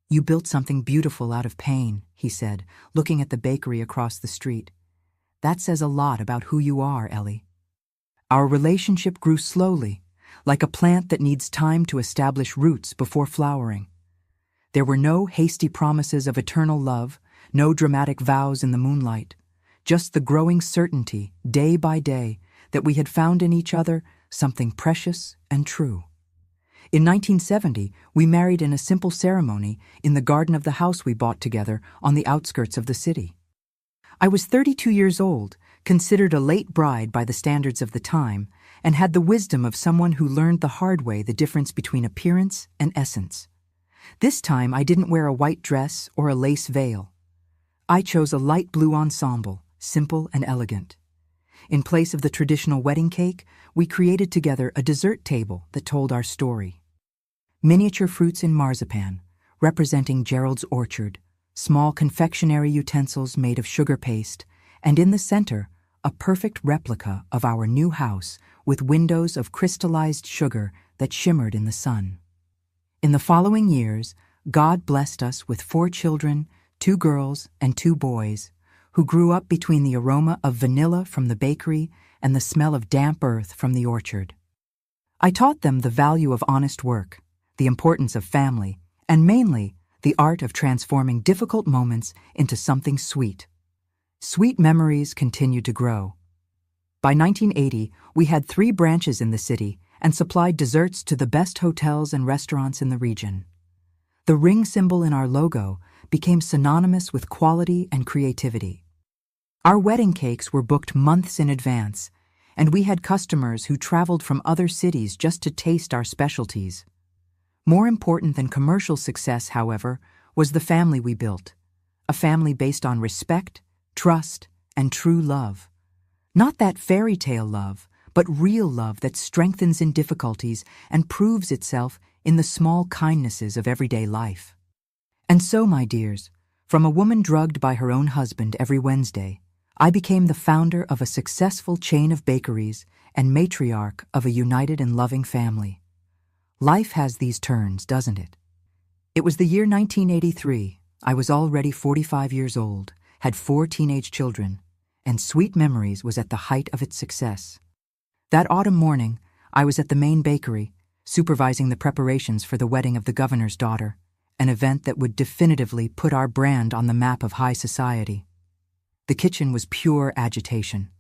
"You built something beautiful out of pain," he said, looking at the bakery across the street. "That says a lot about who you are, Ellie." Our relationship grew slowly, like a plant that needs time to establish roots before flowering. There were no hasty promises of eternal love, no dramatic vows in the moonlight, just the growing certainty, day by day, that we had found in each other something precious and true. In 1970, we married in a simple ceremony in the garden of the house we bought together on the outskirts of the city. I was 32 years old, considered a late bride by the standards of the time, and had the wisdom of someone who learned the hard way the difference between appearance and essence. This time I didn't wear a white dress or a lace veil. I chose a light blue ensemble, simple and elegant. In place of the traditional wedding cake, we created together a dessert table that told our story. Miniature fruits in marzipan, representing Gerald's orchard, small confectionery utensils made of sugar paste, and in the center, a perfect replica of our new house with windows of crystallized sugar that shimmered in the sun. In the following years, God blessed us with 4 children, 2 girls and 2 boys, who grew up between the aroma of vanilla from the bakery and the smell of damp earth from the orchard. I taught them the value of honest work, the importance of family, and mainly the art of transforming difficult moments into something sweet. Sweet memories continued to grow. By 1980, we had 3 branches in the city and supplied desserts to the best hotels and restaurants in the region. The ring symbol in our logo became synonymous with quality and creativity. Our wedding cakes were booked months in advance, and we had customers who traveled from other cities just to taste our specialties. More important than commercial success, however, was the family we built, a family based on respect, trust, and true love. Not that fairy tale love, but real love that strengthens in difficulties and proves itself in the small kindnesses of everyday life. And so, my dears, from a woman drugged by her own husband every Wednesday, I became the founder of a successful chain of bakeries and matriarch of a united and loving family. Life has these turns, doesn't it? It was the year 1983. I was already 45 years old, had 4 teenage children, and Sweet Memories was at the height of its success. That autumn morning, I was at the main bakery, supervising the preparations for the wedding of the governor's daughter, an event that would definitively put our brand on the map of high society. The kitchen was pure agitation.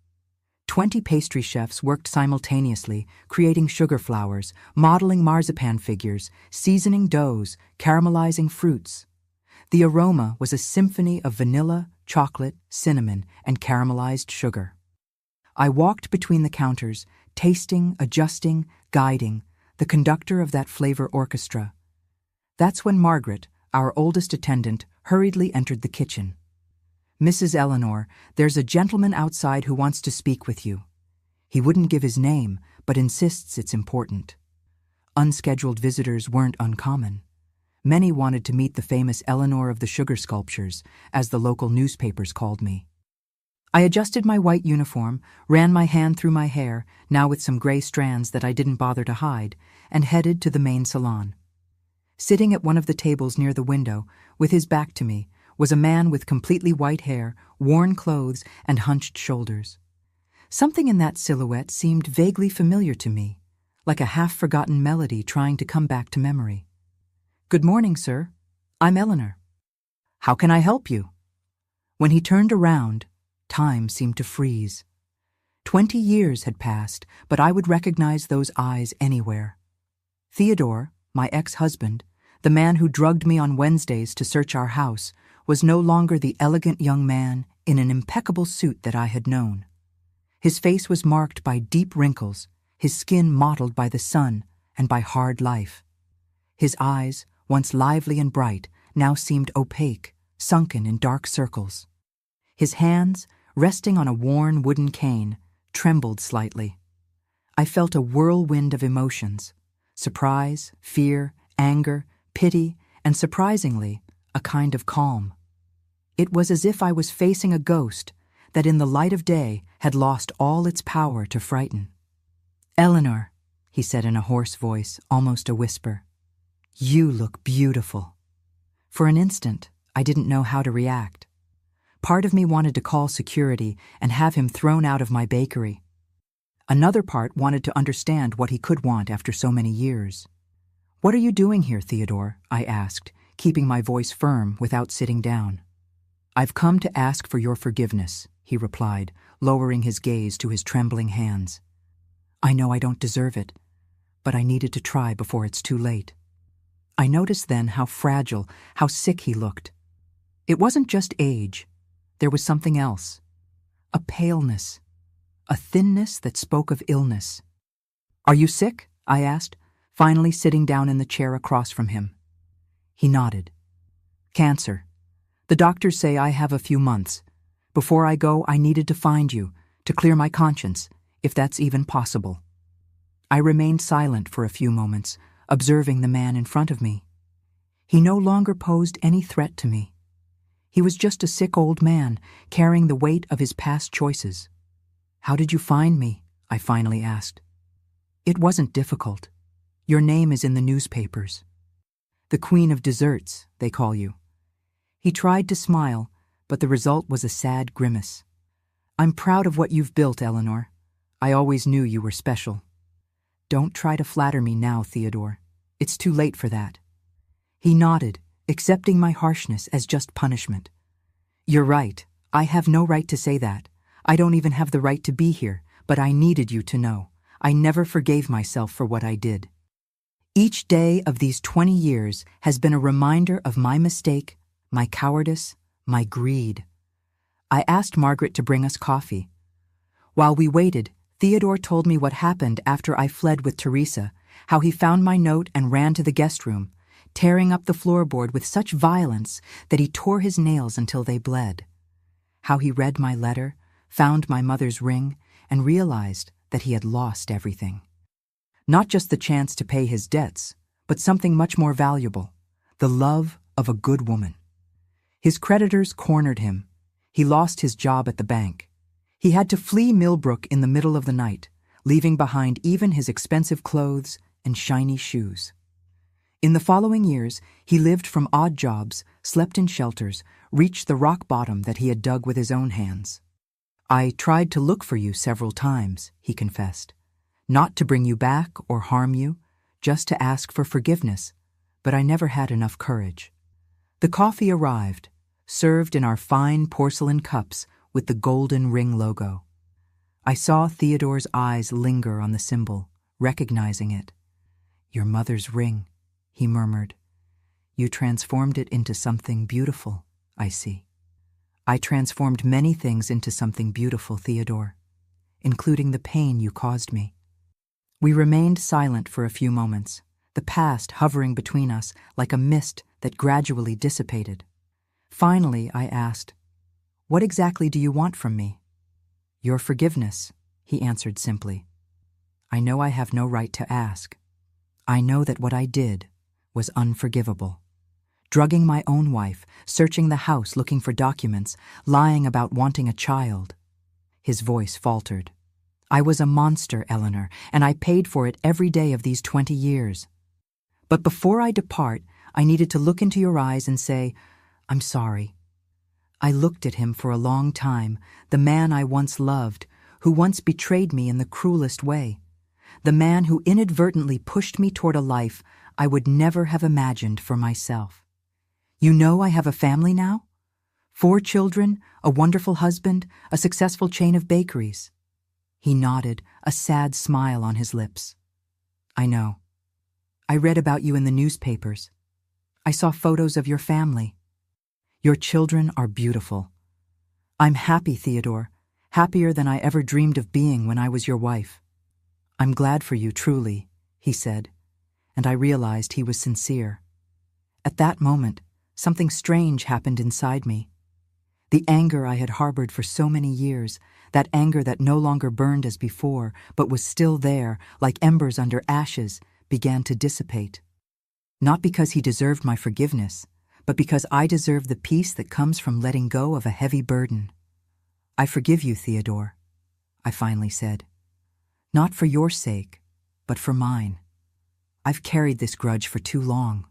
20 pastry chefs worked simultaneously, creating sugar flowers, modeling marzipan figures, seasoning doughs, caramelizing fruits. The aroma was a symphony of vanilla, chocolate, cinnamon, and caramelized sugar. I walked between the counters, tasting, adjusting, guiding, the conductor of that flavor orchestra. That's when Margaret, our oldest attendant, hurriedly entered the kitchen. "Mrs. Eleanor, there's a gentleman outside who wants to speak with you. He wouldn't give his name, but insists it's important." Unscheduled visitors weren't uncommon. Many wanted to meet the famous Eleanor of the Sugar Sculptures, as the local newspapers called me. I adjusted my white uniform, ran my hand through my hair, now with some gray strands that I didn't bother to hide, and headed to the main salon. Sitting at one of the tables near the window, with his back to me, was a man with completely white hair, worn clothes, and hunched shoulders. Something in that silhouette seemed vaguely familiar to me, like a half-forgotten melody trying to come back to memory. "Good morning, sir. I'm Eleanor. How can I help you?" When he turned around, time seemed to freeze. 20 years had passed, but I would recognize those eyes anywhere. Theodore, my ex-husband, the man who drugged me on Wednesdays to search our house, was no longer the elegant young man in an impeccable suit that I had known. His face was marked by deep wrinkles, his skin mottled by the sun and by hard life. His eyes, once lively and bright, now seemed opaque, sunken in dark circles. His hands, resting on a worn wooden cane, trembled slightly. I felt a whirlwind of emotions: surprise, fear, anger, pity, and surprisingly, a kind of calm. It was as if I was facing a ghost that in the light of day had lost all its power to frighten. "Eleanor," he said in a hoarse voice, almost a whisper, "you look beautiful." For an instant, I didn't know how to react. Part of me wanted to call security and have him thrown out of my bakery. Another part wanted to understand what he could want after so many years. "What are you doing here, Theodore?" I asked, keeping my voice firm without sitting down. "I've come to ask for your forgiveness," he replied, lowering his gaze to his trembling hands. "I know I don't deserve it, but I needed to try before it's too late." I noticed then how fragile, how sick he looked. It wasn't just age. There was something else. A paleness. A thinness that spoke of illness. "Are you sick?" I asked, finally sitting down in the chair across from him. He nodded. "Cancer. The doctors say I have a few months. Before I go, I needed to find you, to clear my conscience, if that's even possible." I remained silent for a few moments, observing the man in front of me. He no longer posed any threat to me. He was just a sick old man, carrying the weight of his past choices. "How did you find me?" I finally asked. "It wasn't difficult. Your name is in the newspapers. The Queen of Desserts, they call you." He tried to smile, but the result was a sad grimace. "I'm proud of what you've built, Eleanor. I always knew you were special. Don't try to flatter me now, Theodore. It's too late for that." He nodded, accepting my harshness as just punishment. "You're right. I have no right to say that. I don't even have the right to be here, but I needed you to know. I never forgave myself for what I did. Each day of these 20 years has been a reminder of my mistake, my cowardice, my greed." I asked Margaret to bring us coffee. While we waited, Theodore told me what happened after I fled with Teresa, how he found my note and ran to the guest room, tearing up the floorboard with such violence that he tore his nails until they bled. How he read my letter, found my mother's ring, and realized that he had lost everything. Not just the chance to pay his debts, but something much more valuable: the love of a good woman. His creditors cornered him. He lost his job at the bank. He had to flee Millbrook in the middle of the night, leaving behind even his expensive clothes and shiny shoes. In the following years, he lived from odd jobs, slept in shelters, reached the rock bottom that he had dug with his own hands. "I tried to look for you several times," he confessed. "Not to bring you back or harm you, just to ask for forgiveness, but I never had enough courage." The coffee arrived, served in our fine porcelain cups with the golden ring logo. I saw Theodore's eyes linger on the symbol, recognizing it. "Your mother's ring," he murmured. "You transformed it into something beautiful, I see." "I transformed many things into something beautiful, Theodore, including the pain you caused me." We remained silent for a few moments, the past hovering between us like a mist that gradually dissipated. Finally, I asked, "What exactly do you want from me?" "Your forgiveness," he answered simply. "I know I have no right to ask. I know that what I did was unforgivable. Drugging my own wife, searching the house looking for documents, lying about wanting a child." His voice faltered. "I was a monster, Eleanor, and I paid for it every day of these 20 years. But before I depart, I needed to look into your eyes and say, I'm sorry. I looked at him for a long time, the man I once loved, who once betrayed me in the cruelest way, the man who inadvertently pushed me toward a life I would never have imagined for myself. You know I have a family now? 4 children, a wonderful husband, a successful chain of bakeries. He nodded, a sad smile on his lips. I know. I read about you in the newspapers. I saw photos of your family. Your children are beautiful. I'm happy, Theodore, happier than I ever dreamed of being when I was your wife. I'm glad for you, truly, he said, and I realized he was sincere. At that moment, something strange happened inside me. The anger I had harbored for so many years, that anger that no longer burned as before, but was still there, like embers under ashes, began to dissipate. Not because he deserved my forgiveness, but because I deserved the peace that comes from letting go of a heavy burden. I forgive you, Theodore, I finally said. Not for your sake, but for mine. I've carried this grudge for too long.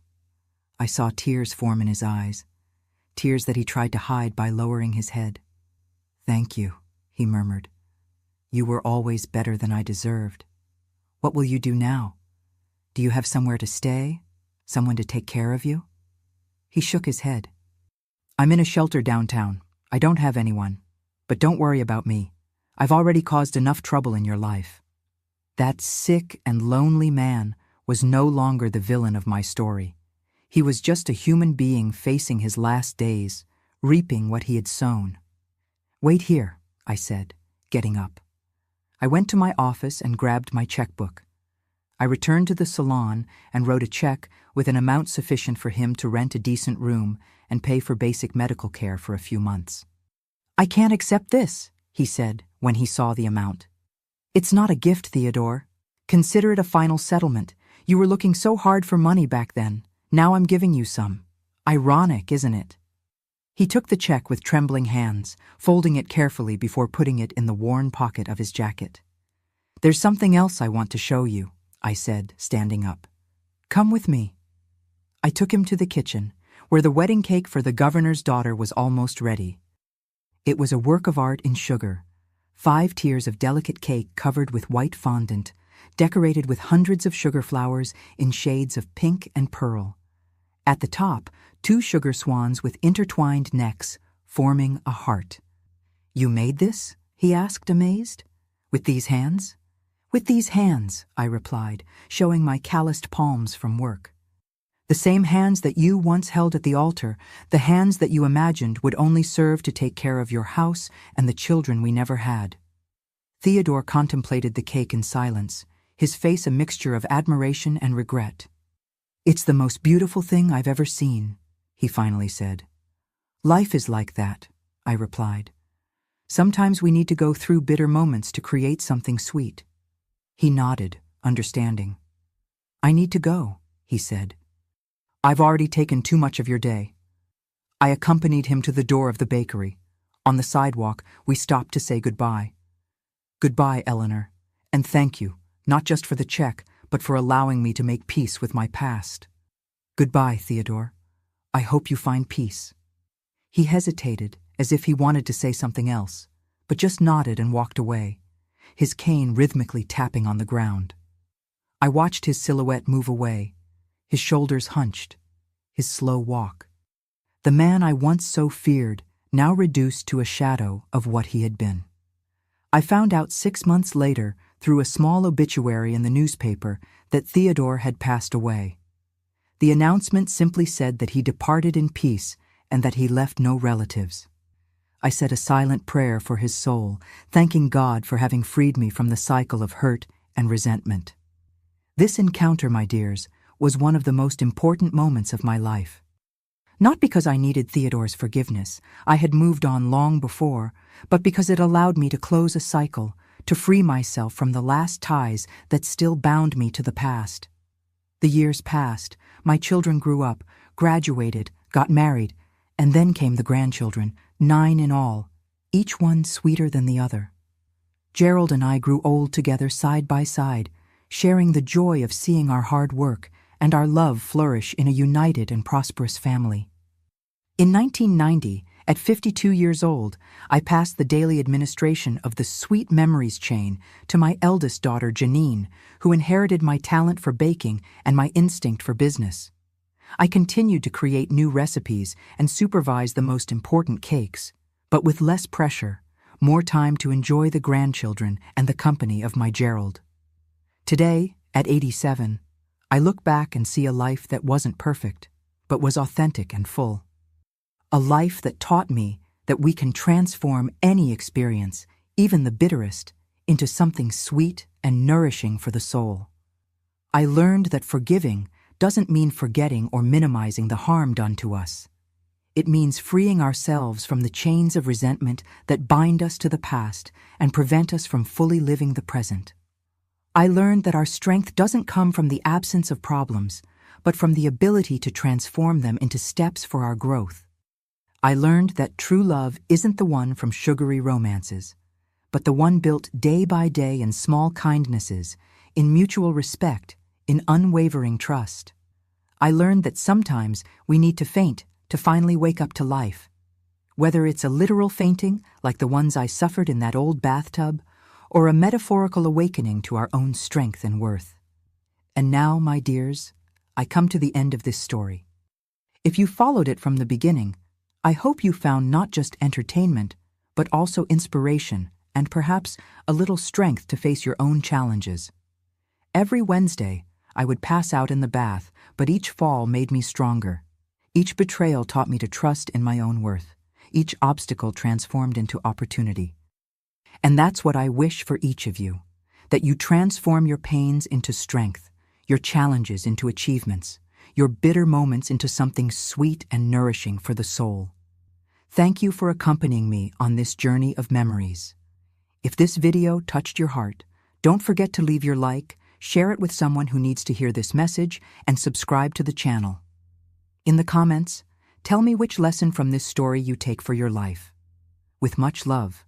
I saw tears form in his eyes, tears that he tried to hide by lowering his head. Thank you, he murmured. You were always better than I deserved. What will you do now? Do you have somewhere to stay? Someone to take care of you? He shook his head. I'm in a shelter downtown. I don't have anyone. But don't worry about me. I've already caused enough trouble in your life. That sick and lonely man was no longer the villain of my story. He was just a human being facing his last days, reaping what he had sown. Wait here, I said, getting up. I went to my office and grabbed my checkbook. I returned to the salon and wrote a check with an amount sufficient for him to rent a decent room and pay for basic medical care for a few months. I can't accept this, he said when he saw the amount. It's not a gift, Theodore. Consider it a final settlement. You were looking so hard for money back then. Now I'm giving you some. Ironic, isn't it? He took the check with trembling hands, folding it carefully before putting it in the worn pocket of his jacket. There's something else I want to show you, I said, standing up. Come with me. I took him to the kitchen, where the wedding cake for the governor's daughter was almost ready. It was a work of art in sugar, 5 tiers of delicate cake covered with white fondant, decorated with hundreds of sugar flowers in shades of pink and pearl. At the top, 2 sugar swans with intertwined necks, forming a heart. You made this? He asked, amazed. With these hands? With these hands, I replied, showing my calloused palms from work. The same hands that you once held at the altar, the hands that you imagined would only serve to take care of your house and the children we never had. Theodore contemplated the cake in silence, his face a mixture of admiration and regret. It's the most beautiful thing I've ever seen, he finally said. Life is like that, I replied. Sometimes we need to go through bitter moments to create something sweet. He nodded, understanding. I need to go, he said. I've already taken too much of your day. I accompanied him to the door of the bakery. On the sidewalk, we stopped to say goodbye. Goodbye, Eleanor, and thank you, not just for the check, but for allowing me to make peace with my past. Goodbye, Theodore. I hope you find peace. He hesitated, as if he wanted to say something else, but just nodded and walked away, his cane rhythmically tapping on the ground. I watched his silhouette move away, his shoulders hunched, his slow walk. The man I once so feared, now reduced to a shadow of what he had been. I found out 6 months later, through a small obituary in the newspaper, that Theodore had passed away. The announcement simply said that he departed in peace and that he left no relatives. I said a silent prayer for his soul, thanking God for having freed me from the cycle of hurt and resentment. This encounter, my dears, was one of the most important moments of my life. Not because I needed Theodore's forgiveness, I had moved on long before, but because it allowed me to close a cycle, to free myself from the last ties that still bound me to the past. The years passed, my children grew up, graduated, got married, and then came the grandchildren, 9 in all, each one sweeter than the other. Gerald and I grew old together side by side, sharing the joy of seeing our hard work and our love flourish in a united and prosperous family. In 1990, At 52 years old, I passed the daily administration of the Sweet Memories chain to my eldest daughter, Janine, who inherited my talent for baking and my instinct for business. I continued to create new recipes and supervise the most important cakes, but with less pressure, more time to enjoy the grandchildren and the company of my Gerald. Today, at 87, I look back and see a life that wasn't perfect, but was authentic and full. A life that taught me that we can transform any experience, even the bitterest, into something sweet and nourishing for the soul. I learned that forgiving doesn't mean forgetting or minimizing the harm done to us. It means freeing ourselves from the chains of resentment that bind us to the past and prevent us from fully living the present. I learned that our strength doesn't come from the absence of problems, but from the ability to transform them into steps for our growth. I learned that true love isn't the one from sugary romances, but the one built day by day in small kindnesses, in mutual respect, in unwavering trust. I learned that sometimes we need to faint to finally wake up to life. Whether it's a literal fainting, like the ones I suffered in that old bathtub, or a metaphorical awakening to our own strength and worth. And now, my dears, I come to the end of this story. If you followed it from the beginning, I hope you found not just entertainment, but also inspiration and perhaps a little strength to face your own challenges. Every Wednesday, I would pass out in the bath, but each fall made me stronger. Each betrayal taught me to trust in my own worth. Each obstacle transformed into opportunity. And that's what I wish for each of you, that you transform your pains into strength, your challenges into achievements, your bitter moments into something sweet and nourishing for the soul. Thank you for accompanying me on this journey of memories. If this video touched your heart, don't forget to leave your like, share it with someone who needs to hear this message, and subscribe to the channel. In the comments, tell me which lesson from this story you take for your life. With much love.